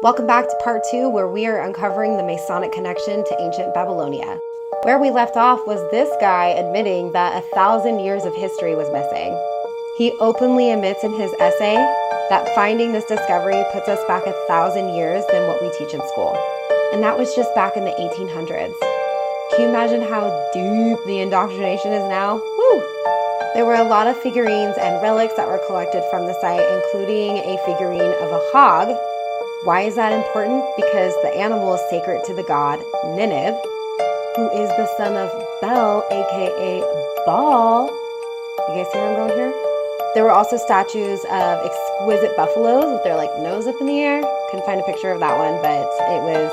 Welcome back to part 2, where we are uncovering the Masonic connection to ancient Babylonia. Where we left off was this guy admitting that 1,000 years of history was missing. He openly admits in his essay that finding this discovery puts us back 1,000 years than what we teach in school. And that was just back in the 1800s. Can you imagine how deep the indoctrination is now? Woo! There were a lot of figurines and relics that were collected from the site, including a figurine of a hog. Why is that important? Because the animal is sacred to the god Ninib, who is the son of Bel, aka Baal. You guys see where I'm going here? There were also statues of exquisite buffaloes with their nose up in the air. Couldn't find a picture of that one, but it was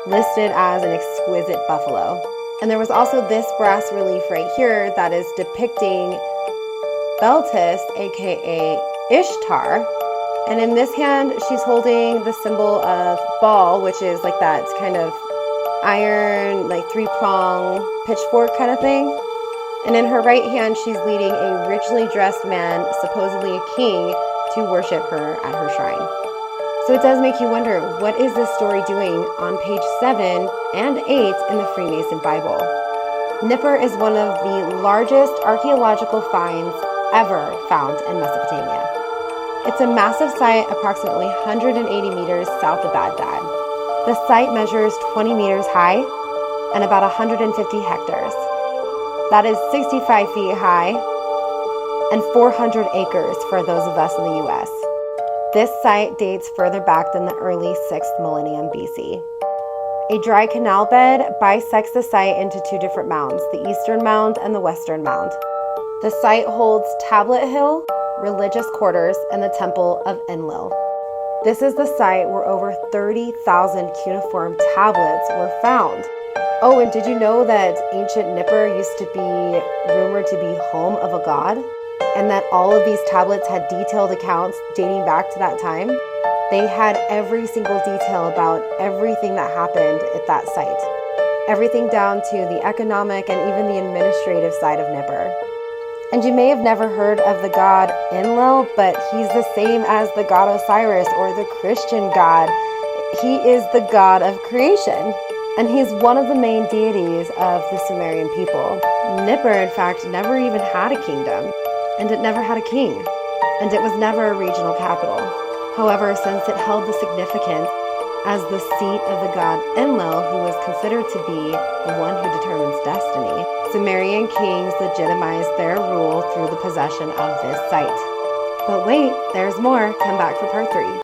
listed as an exquisite buffalo. And there was also this brass relief right here that is depicting Beltis, aka Ishtar. And in this hand, she's holding the symbol of Baal, which is like that kind of iron, three-prong pitchfork kind of thing. And in her right hand, she's leading a richly dressed man, supposedly a king, to worship her at her shrine. So it does make you wonder, what is this story doing on page 7 and 8 in the Freemason Bible? Nippur is one of the largest archaeological finds ever found in Mesopotamia. It's a massive site approximately 180 meters south of Baghdad. The site measures 20 meters high and about 150 hectares. That is 65 feet high and 400 acres for those of us in the US. This site dates further back than the early 6th millennium BC. A dry canal bed bisects the site into two different mounds, the eastern mound and the western mound. The site holds Tablet Hill, religious quarters, and the Temple of Enlil. This is the site where over 30,000 cuneiform tablets were found. Oh, and did you know that ancient Nippur used to be rumored to be home of a god? And that all of these tablets had detailed accounts dating back to that time? They had every single detail about everything that happened at that site. Everything down to the economic and even the administrative side of Nippur. And you may have never heard of the god Enlil, but he's the same as the god Osiris, or the Christian god. He is the god of creation, and he's one of the main deities of the Sumerian people. Nippur, in fact, never even had a kingdom, and it never had a king, and it was never a regional capital. However, since it held the significance as the seat of the god Enlil, who was considered to be the one who determines destiny, Sumerian kings legitimized their rule through the possession of this site. But wait, there's more. Come back for part 3.